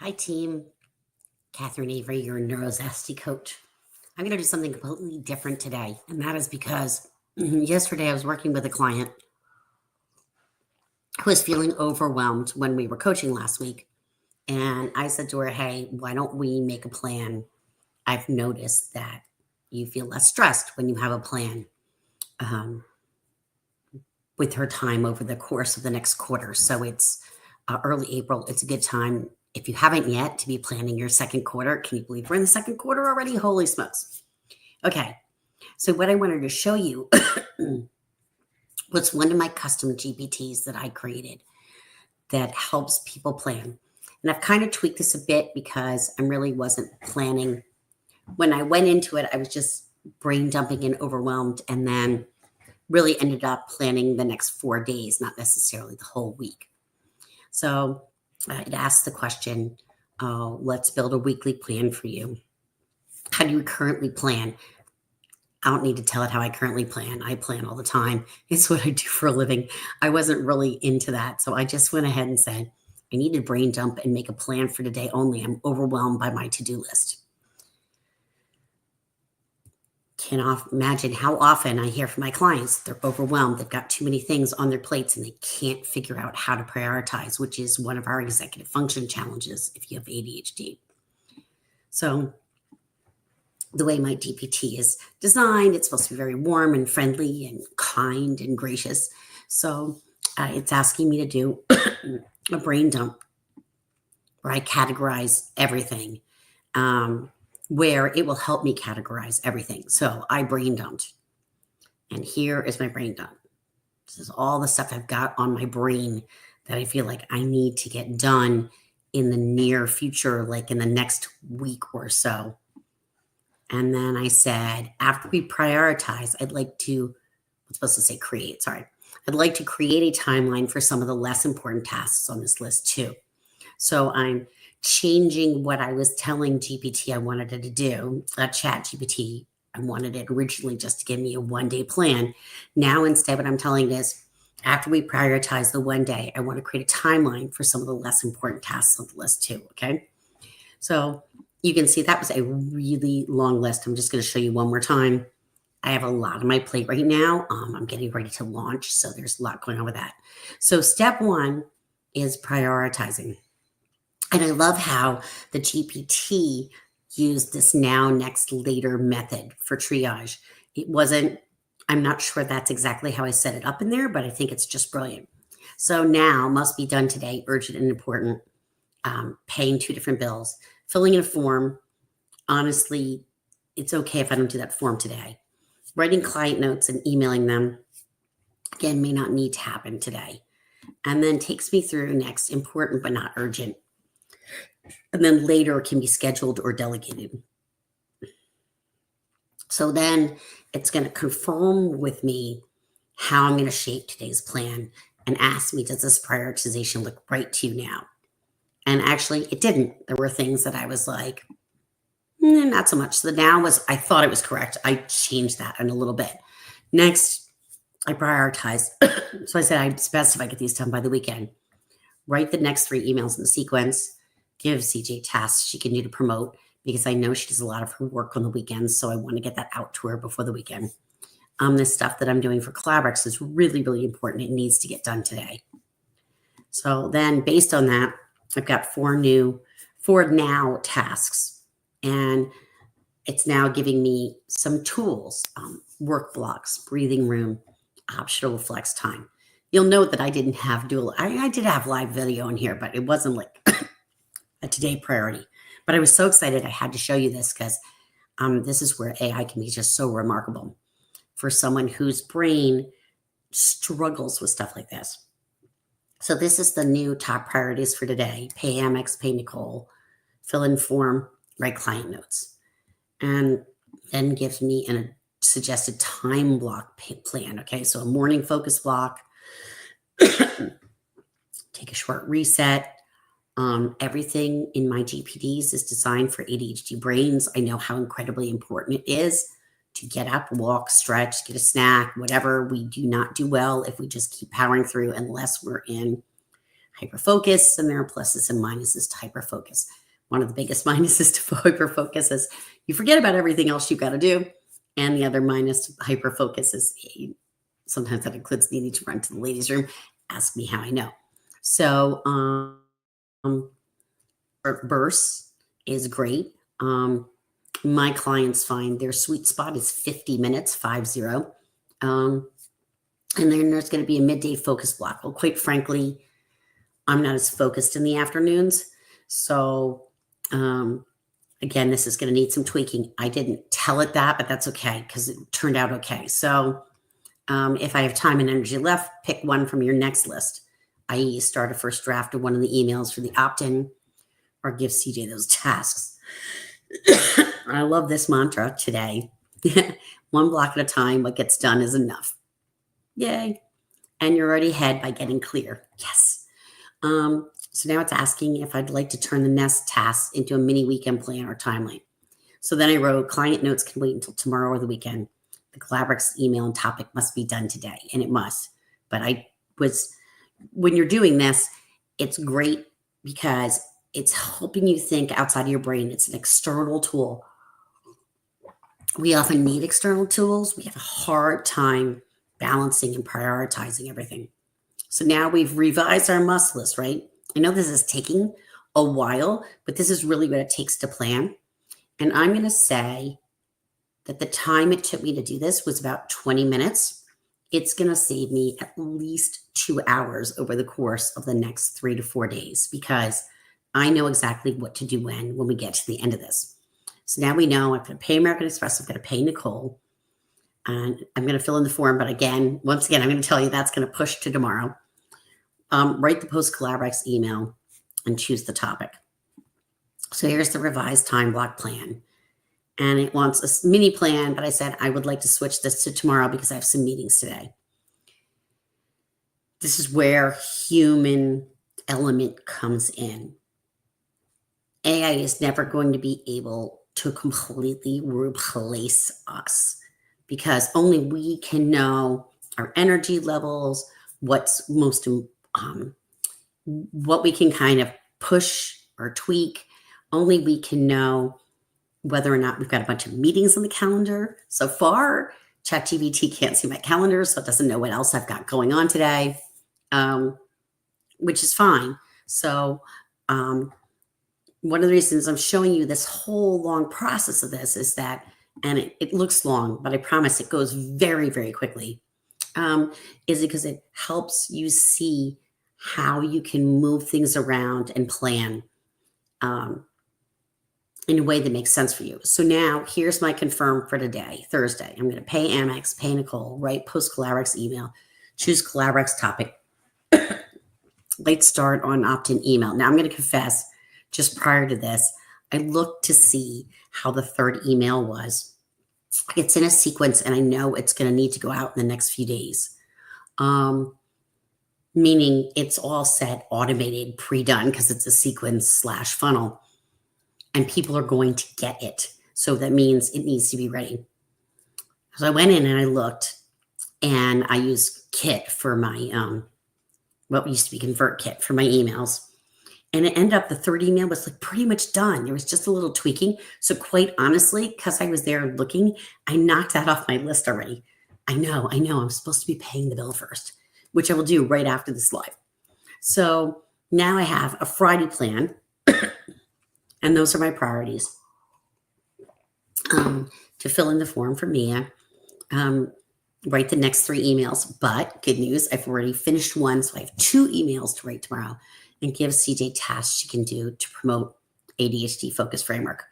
Hi, team. Catherine Avery, your neurozesty coach. I'm going to do something completely different today, and that is because yesterday I was working with a client who was feeling overwhelmed when we were coaching last week. And I said to her, hey, why don't we make a plan? I've noticed that you feel less stressed when you have a plan um, with her time over the course of the next quarter. So it's early April. It's a good time, if you haven't yet, to be planning your second quarter. Can you believe we're in the second quarter already? Holy smokes. Okay. So what I wanted to show you was one of my custom GPTs that I created that helps people plan. And I've kind of tweaked this a bit because I really wasn't planning. When I went into it, I was just brain dumping and overwhelmed, and then really ended up planning the next 4 days, not necessarily the whole week. So it asks the question, let's build a weekly plan for you. How do you currently plan? I don't need to tell it how I currently plan. I plan all the time. It's what I do for a living. I wasn't really into that. So I just went ahead and said, I need to brain dump and make a plan for today only. I'm overwhelmed by my to-do list. Cannot imagine how often I hear from my clients, they're overwhelmed. They've got too many things on their plates and they can't figure out how to prioritize, which is one of our executive function challenges if you have ADHD. So the way my GPT is designed, it's supposed to be very warm and friendly and kind and gracious. So it's asking me to do a brain dump where I categorize everything, where it will help me categorize everything. So I brain dumped. And here is my brain dump. This is all the stuff I've got on my brain that I feel like I need to get done in the near future, like in the next week or so. And then I said, after we prioritize, I'd like to create a timeline for some of the less important tasks on this list too. So I'm changing what I was telling GPT I wanted it to do, Chat GPT. I wanted it originally just to give me a 1-day plan. Now instead what I'm telling it is, after we prioritize the 1 day, I want to create a timeline for some of the less important tasks on the list too, okay? So you can see that was a really long list. I'm just going to show you one more time. I have a lot on my plate right now. I'm getting ready to launch, so there's a lot going on with that. So step one is prioritizing. And I love how the GPT used this now, next, later method for triage. I'm not sure that's exactly how I set it up in there, but I think it's just brilliant. So now, must be done today, urgent and important, paying 2 different bills, filling in a form. Honestly, it's okay if I don't do that form today. Writing client notes and emailing them, again, may not need to happen today. And then takes me through next, important but not urgent. And then later can be scheduled or delegated. So then it's going to confirm with me how I'm going to shape today's plan and ask me, does this prioritization look right to you now? And actually, it didn't. There were things that I was like, not so much. So the now was, I thought it was correct. I changed that in a little bit. Next, I prioritized. So I said I'd specify get these done by the weekend. Write the next 3 emails in the sequence. Give CJ tasks she can do to promote, because I know she does a lot of her work on the weekends. So I want to get that out to her before the weekend. This stuff that I'm doing for Collaborex is really, really important. It needs to get done today. So then based on that, I've got 4 now tasks. And it's now giving me some tools, work blocks, breathing room, optional flex time. You'll note that I didn't have I did have live video in here, but it wasn't like a today priority. But I was so excited I had to show you this because this is where AI can be just so remarkable for someone whose brain struggles with stuff like this. So this is the new top priorities for today. Pay Amex, pay Nicole, fill in form, write client notes. And then gives me a suggested time block plan. Okay, so a morning focus block, take a short reset. Everything in my GPTs is designed for ADHD brains. I know how incredibly important it is to get up, walk, stretch, get a snack, whatever. We do not do well if we just keep powering through unless we're in hyperfocus, and there are pluses and minuses to hyperfocus. One of the biggest minuses to hyperfocus is you forget about everything else you've got to do. And the other minus to hyperfocus is sometimes that includes needing to run to the ladies' room. Ask me how I know. So, bursts is great. My clients find their sweet spot is 50 minutes, 50. And then there's going to be a midday focus block. Well, quite frankly, I'm not as focused in the afternoons. So, again, this is going to need some tweaking. I didn't tell it that, but that's okay because it turned out okay. So, if I have time and energy left, pick one from your next list, i.e., start a first draft of one of the emails for the opt-in or give CJ those tasks. I love this mantra today. One block at a time, what gets done is enough. Yay. And you're already ahead by getting clear. Yes. So now it's asking if I'd like to turn the next task into a mini weekend plan or timeline. So then I wrote, client notes can wait until tomorrow or the weekend. The Collaborax email and topic must be done today, and it must. But when you're doing this, it's great because it's helping you think outside of your brain. It's an external tool. We often need external tools. We have a hard time balancing and prioritizing everything. So now we've revised our must list, right? I know this is taking a while, but this is really what it takes to plan. And I'm going to say that the time it took me to do this was about 20 minutes. It's going to save me at least 2 hours over the course of the next 3 to 4 days because I know exactly what to do when we get to the end of this. So now we know I'm going to pay American Express. I'm going to pay Nicole. And I'm going to fill in the form. But once again, I'm going to tell you that's going to push to tomorrow. Write the post Collaborax email and choose the topic. So here's the revised time block plan. And it wants a mini plan, but I said I would like to switch this to tomorrow because I have some meetings today. This is where human element comes in. AI is never going to be able to completely replace us because only we can know our energy levels, what's most, what we can kind of push or tweak. Only we can know whether or not we've got a bunch of meetings on the calendar. So far, ChatGPT can't see my calendar, so it doesn't know what else I've got going on today, which is fine. So one of the reasons I'm showing you this whole long process of this is that, and it looks long, but I promise it goes very, very quickly, is because it helps you see how you can move things around and plan in a way that makes sense for you. So now here's my confirm for today, Thursday. I'm going to pay Amex, pay Nicole, write post Collaborax email, choose Collaborax topic, late start on opt-in email. Now I'm going to confess, just prior to this, I looked to see how the third email was. It's in a sequence and I know it's going to need to go out in the next few days. Meaning it's all set, automated, pre-done because it's a sequence / funnel. And people are going to get it. So that means it needs to be ready. So I went in and I looked and I used Kit for my, what used to be ConvertKit for my emails. And it ended up the third email was like pretty much done. There was just a little tweaking. So quite honestly, because I was there looking, I knocked that off my list already. I know. I'm supposed to be paying the bill first, which I will do right after this live. So now I have a Friday plan. And those are my priorities. To fill in the form for Mia, write the next 3 emails. But good news, I've already finished one, so I have 2 emails to write tomorrow and give CJ tasks she can do to promote ADHD focus framework.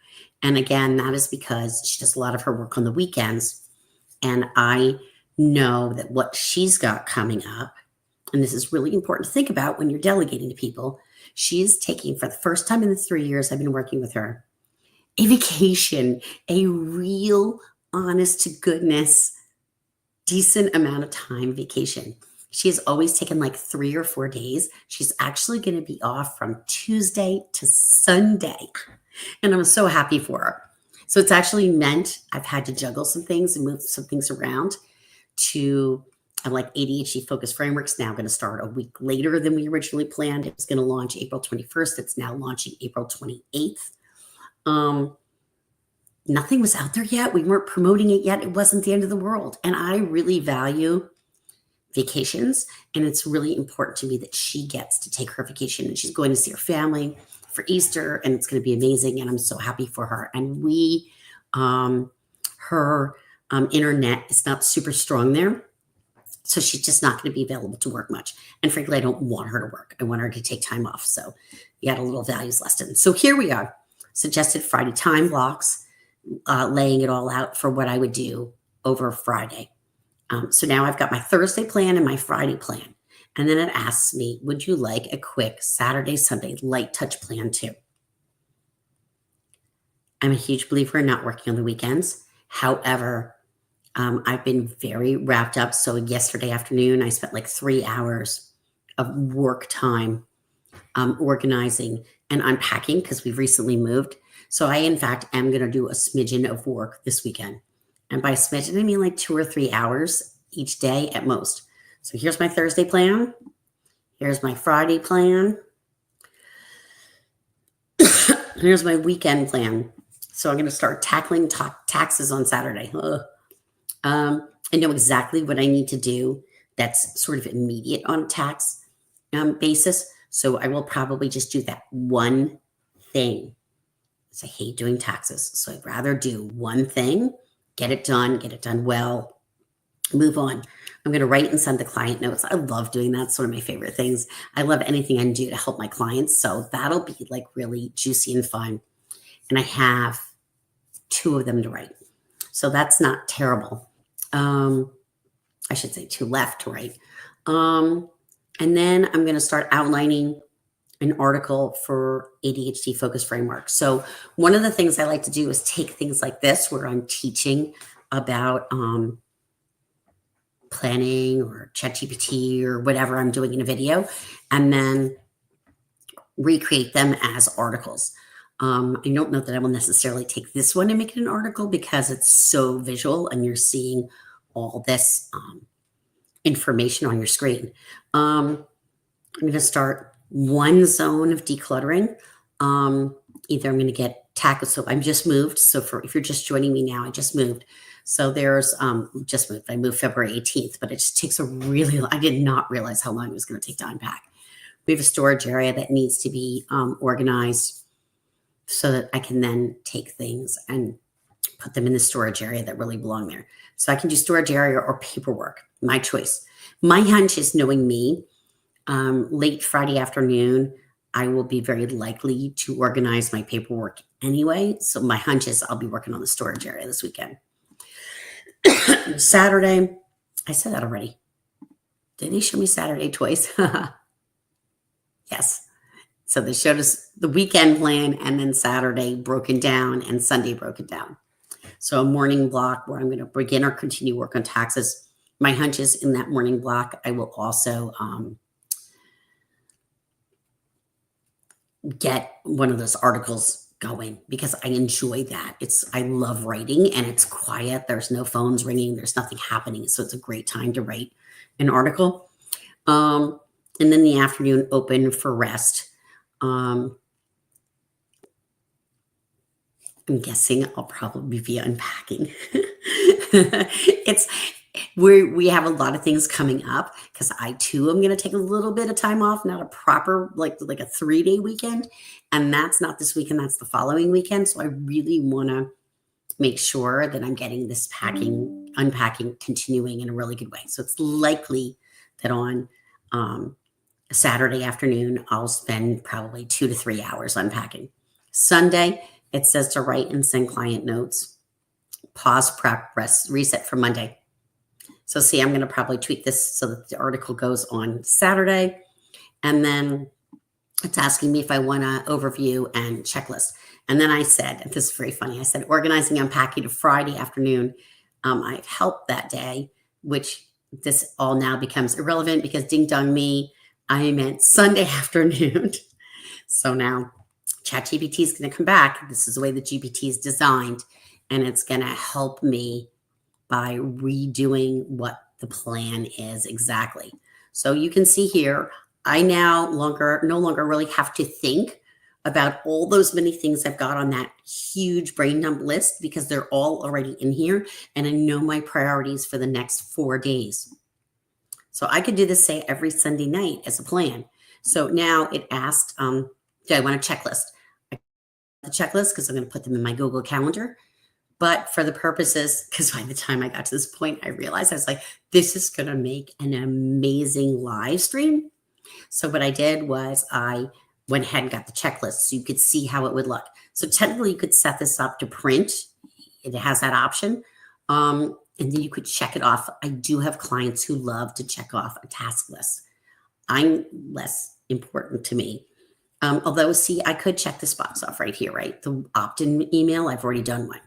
And again, that is because she does a lot of her work on the weekends. And I know that what she's got coming up, and this is really important to think about when you're delegating to people, she is taking, for the first time in the 3 years I've been working with her, a vacation, a real, honest to goodness, decent amount of time vacation. She has always taken like 3 or 4 days. She's actually going to be off from Tuesday to Sunday. And I'm so happy for her. So it's actually meant I've had to juggle some things and move some things around to I'm like ADHD focus framework's now going to start a week later than we originally planned. It was going to launch April 21st. It's now launching April 28th. Nothing was out there yet. We weren't promoting it yet. It wasn't the end of the world. And I really value vacations. And it's really important to me that she gets to take her vacation, and she's going to see her family for Easter, and it's going to be amazing. And I'm so happy for her. And her internet is not super strong there. So she's just not going to be available to work much. And frankly, I don't want her to work. I want her to take time off. So you got a little values lesson. So here we are. Suggested Friday time blocks, laying it all out for what I would do over Friday. So now I've got my Thursday plan and my Friday plan. And then it asks me, would you like a quick Saturday, Sunday light touch plan too? I'm a huge believer in not working on the weekends. However, I've been very wrapped up. So yesterday afternoon, I spent like 3 hours of work time organizing and unpacking because we've recently moved. So I, in fact, am going to do a smidgen of work this weekend. And by smidgen, I mean like 2 or 3 hours each day at most. So here's my Thursday plan. Here's my Friday plan. Here's my weekend plan. So I'm going to start tackling taxes on Saturday. I know exactly what I need to do that's sort of immediate on a tax basis. So I will probably just do that one thing. I hate doing taxes. So I'd rather do one thing, get it done well, move on. I'm going to write and send the client notes. I love doing that. It's one of my favorite things. I love anything I can do to help my clients. So that'll be like really juicy and fun. And I have 2 of them to write. So that's not terrible. I should say 2 left to write. And then I'm going to start outlining an article for ADHD focus framework. So one of the things I like to do is take things like this where I'm teaching about planning or ChatGPT or whatever I'm doing in a video, and then recreate them as articles. I don't know that I will necessarily take this one and make it an article because it's so visual and you're seeing all this information on your screen. I'm going to start one zone of decluttering. Either I'm going to get tackle. So I'm just moved. So if you're just joining me now, I just moved. So there's just moved. I moved February 18th, but it just takes I did not realize how long it was going to take to unpack. We have a storage area that needs to be organized so that I can then take things and put them in the storage area that really belong there. So I can do storage area or paperwork, my choice. My hunch is, knowing me, late Friday afternoon, I will be very likely to organize my paperwork anyway. So my hunch is I'll be working on the storage area this weekend. Saturday, I said that already. Did they show me Saturday twice? Yes. So they showed us the weekend plan and then Saturday broken down and Sunday broken down. So a morning block where I'm going to begin or continue work on taxes. My hunch is in that morning block, I will also get one of those articles going because I enjoy that. I love writing and it's quiet. There's no phones ringing. There's nothing happening. So it's a great time to write an article. And then the afternoon open for rest. I'm guessing I'll probably be unpacking. We have a lot of things coming up because I too am going to take a little bit of time off, not a proper like a 3-day weekend. And that's not this weekend, that's the following weekend. So I really want to make sure that I'm getting this unpacking continuing in a really good way. So it's likely that on Saturday afternoon, I'll spend probably 2 to 3 hours unpacking. Sunday, it says to write and send client notes, pause, prep, rest, reset for Monday. So see, I'm going to probably tweak this so that the article goes on Saturday. And then it's asking me if I want an overview and checklist. And then I said, and this is very funny, I said, organizing, unpacking to Friday afternoon. I've helped that day, which this all now becomes irrelevant because ding dong me, I meant Sunday afternoon. So now ChatGPT is going to come back. This is the way the GPT is designed, and it's going to help me by redoing what the plan is exactly. So you can see here, I no longer really have to think about all those many things I've got on that huge brain dump list because they're all already in here and I know my priorities for the next 4 days. So I could do this, say, every Sunday night as a plan. So now it asked, do I want a checklist? I the checklist because I'm going to put them in my Google Calendar. But for the purposes, because by the time I got to this point, I realized I was like, this is going to make an amazing live stream. So what I did was I went ahead and got the checklist so you could see how it would look. So technically you could set this up to print. It has that option. And then you could check it off. I do have clients who love to check off a task list. I'm less important to me. Although, see, I could check this box off right here, right? The opt-in email, I've already done one.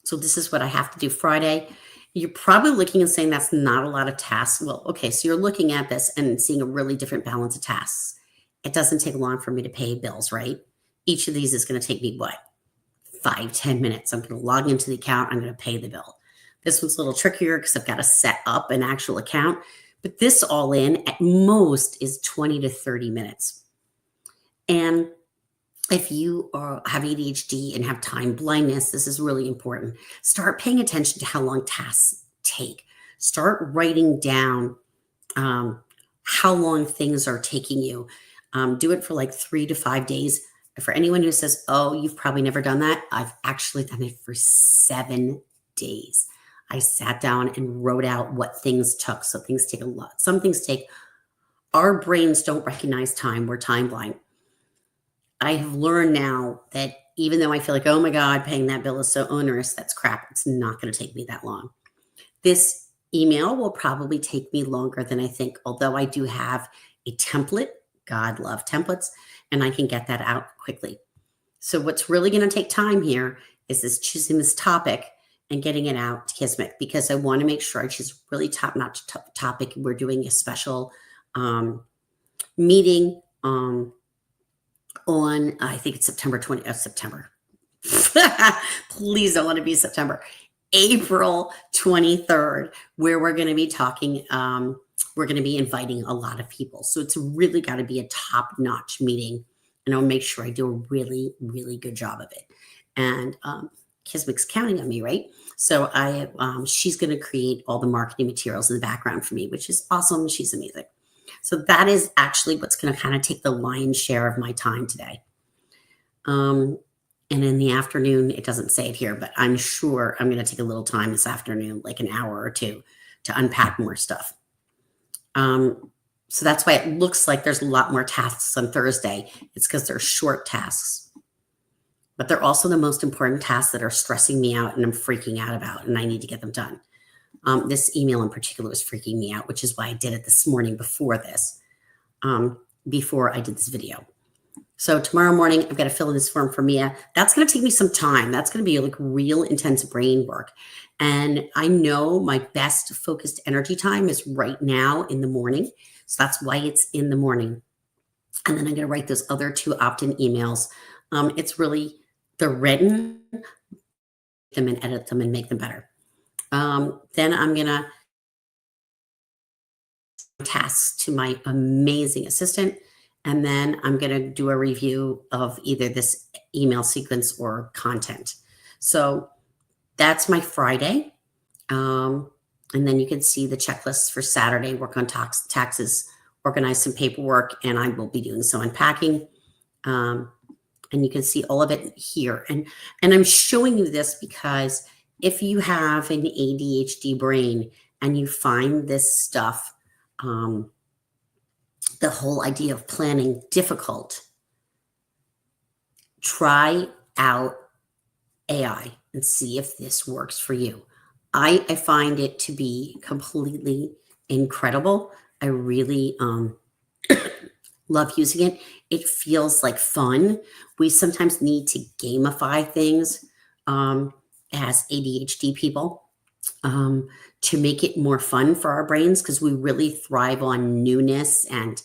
So this is what I have to do Friday. You're probably looking and saying that's not a lot of tasks. Well, okay, so you're looking at this and seeing a really different balance of tasks. It doesn't take long for me to pay bills, right? Each of these is going to take me what? 5-10 minutes. I'm going to log into the account. I'm going to pay the bill. This one's a little trickier because I've got to set up an actual account. But this all in at most is 20 to 30 minutes. And if you have ADHD and have time blindness, this is really important. Start paying attention to how long tasks take. Start writing down how long things are taking you. Do it for like 3 to 5 days. For anyone who says, oh, you've probably never done that, I've actually done it for 7 days. I sat down and wrote out what things took. So things take a lot. Some things take, our brains don't recognize time. We're time blind. I have learned now that even though I feel like, oh my God, paying that bill is so onerous, that's crap. It's not going to take me that long. This email will probably take me longer than I think, although I do have a template. God love templates, and I can get that out quickly. So what's really going to take time here is this choosing this topic and getting it out to Kismet because I want to make sure I choose really top-notch topic. We're doing a special meeting on, I think it's September 20th, September. Please don't want to be September. April 23rd, where we're going to be talking, we're going to be inviting a lot of people. So it's really got to be a top-notch meeting. And I'll make sure I do a really, really good job of it. And Kismet's counting on me, right? So she's going to create all the marketing materials in the background for me, which is awesome. She's amazing. So that is actually what's going to kind of take the lion's share of my time today. And in the afternoon, it doesn't say it here, but I'm sure I'm going to take a little time this afternoon, like an hour or two, to unpack more stuff. So that's why it looks like there's a lot more tasks on Thursday. It's because they're short tasks. But they're also the most important tasks that are stressing me out and I'm freaking out about, and I need to get them done. This email in particular was freaking me out, which is why I did it this morning before this, before I did this video. So tomorrow morning, I've got to fill in this form for Mia. That's going to take me some time. That's going to be like real intense brain work. And I know my best focused energy time is right now in the morning. So that's why it's in the morning. And then I'm going to write those other 2 opt-in emails. It's really, they're written, them and edit them and make them better. Then I'm going to tasks to my amazing assistant. And then I'm going to do a review of either this email sequence or content. So that's my Friday. And then you can see the checklists for Saturday, work on taxes, organize some paperwork, and I will be doing some unpacking. And you can see all of it here. And I'm showing you this because if you have an ADHD brain and you find this stuff, the whole idea of planning difficult, try out AI and see if this works for you. I find it to be completely incredible. I really love using it. It feels like fun. We sometimes need to gamify things as ADHD people to make it more fun for our brains because we really thrive on newness and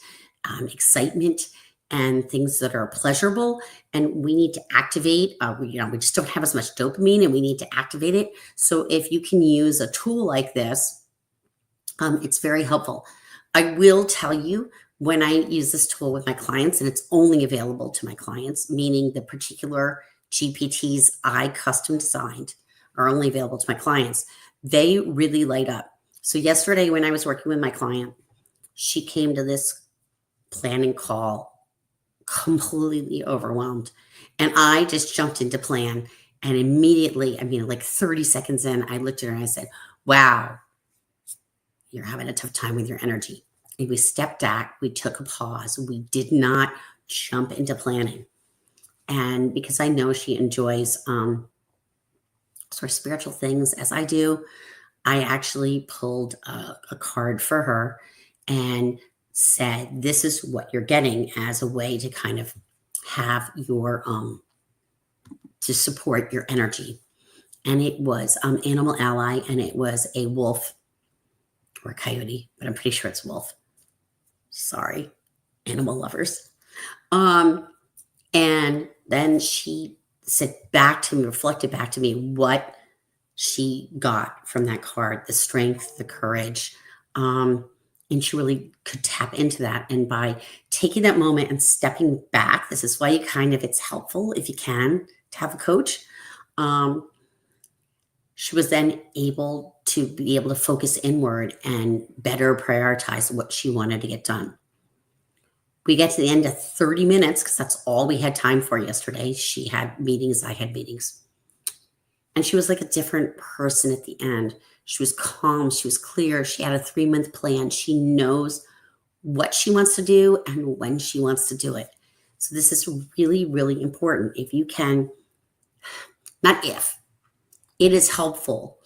excitement. and things that are pleasurable, and we need to activate. We just don't have as much dopamine, and we need to activate it. So if you can use a tool like this, it's very helpful. I will tell you, when I use this tool with my clients, and it's only available to my clients, meaning the particular GPTs I custom designed are only available to my clients, they really light up. So yesterday when I was working with my client, she came to this planning call completely overwhelmed. And I just jumped into plan. And immediately, like 30 seconds in, I looked at her and I said, wow, you're having a tough time with your energy. And we stepped back, we took a pause. We did not jump into planning. And because I know she enjoys sort of spiritual things as I do, I actually pulled a card for her and said, this is what you're getting as a way to kind of have your, to support your energy. And it was Animal Ally, and it was a wolf or a coyote, but I'm pretty sure it's wolf. Sorry, animal lovers. And then she said back to me, reflected back to me what she got from that card, the strength, the courage. And she really could tap into that. And by taking that moment and stepping back, this is why it's helpful if you can to have a coach. She was then able to be able to focus inward and better prioritize what she wanted to get done. We get to the end of 30 minutes because that's all we had time for yesterday. She had meetings, I had meetings. And she was like a different person at the end. She was calm, she was clear, she had a 3-month plan. She knows what she wants to do and when she wants to do it. So this is really, really important. If you can, not if, it is helpful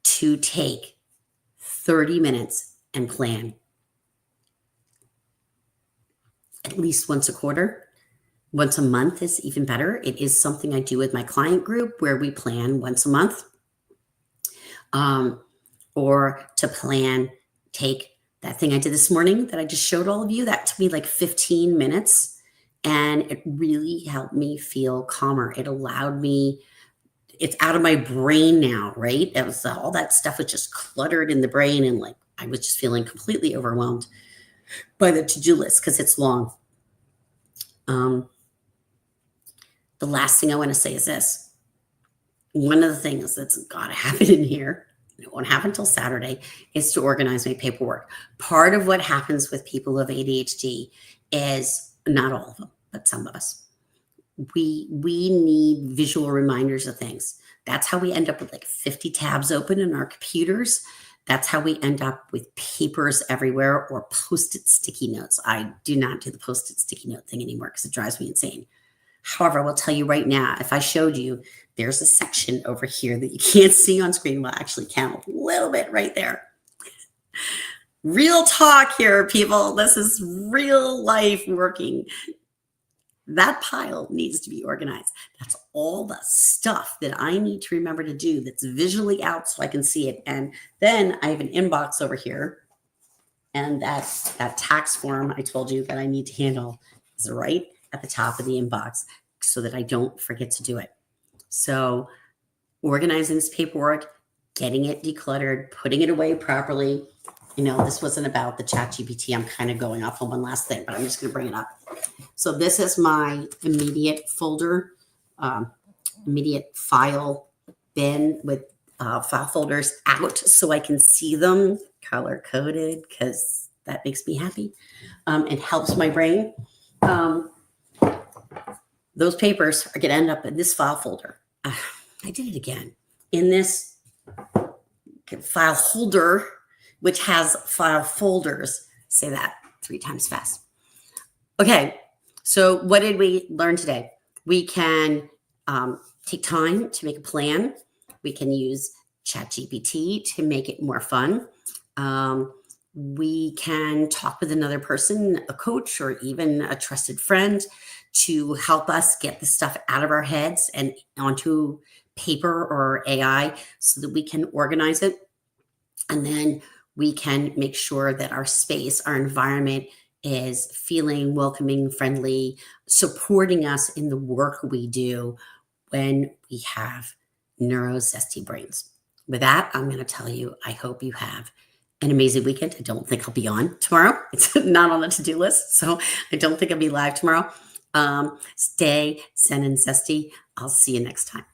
to take 30 minutes and plan at least once a quarter. Once a month is even better. It is something I do with my client group where we plan once a month. Or to plan, take that thing I did this morning that I just showed all of you. That took me like 15 minutes, and it really helped me feel calmer. It allowed me, it's out of my brain now, right? It was all that stuff was just cluttered in the brain, and like I was just feeling completely overwhelmed by the to-do list because it's long. The last thing I want to say is this. One of the things that's got to happen in here, it won't happen until Saturday, is to organize my paperwork. Part of what happens with people with ADHD is, not all of them, but some of us, we need visual reminders of things. That's how we end up with like 50 tabs open in our computers. That's how we end up with papers everywhere or Post-it sticky notes. I do not do the Post-it sticky note thing anymore because it drives me insane. However, I will tell you right now, if I showed you, there's a section over here that you can't see on screen. Well, actually count a little bit right there. Real talk here, people. This is real life working. That pile needs to be organized. That's all the stuff that I need to remember to do that's visually out so I can see it. And then I have an inbox over here. And that tax form I told you that I need to handle is right at the top of the inbox so that I don't forget to do it. So organizing this paperwork, getting it decluttered, putting it away properly. This wasn't about the chat GPT. I'm kind of going off on one last thing, but I'm just going to bring it up. So this is my immediate folder, immediate file bin with file folders out so I can see them color coded because that makes me happy. It helps my brain. Those papers are going to end up in this file folder. I did it again. In this file holder, which has file folders. Say that 3 times fast. Okay, so what did we learn today? We can take time to make a plan. We can use ChatGPT to make it more fun. We can talk with another person, a coach, or even a trusted friend to help us get the stuff out of our heads and onto paper or AI so that we can organize it. And then we can make sure that our space, our environment is feeling welcoming, friendly, supporting us in the work we do when we have neurocysty brains. With that, I'm going to tell you, I hope you have an amazing weekend. I don't think I'll be on tomorrow. It's not on the to-do list, so I don't think I'll be live tomorrow. Stay zen and zesty. I'll see you next time.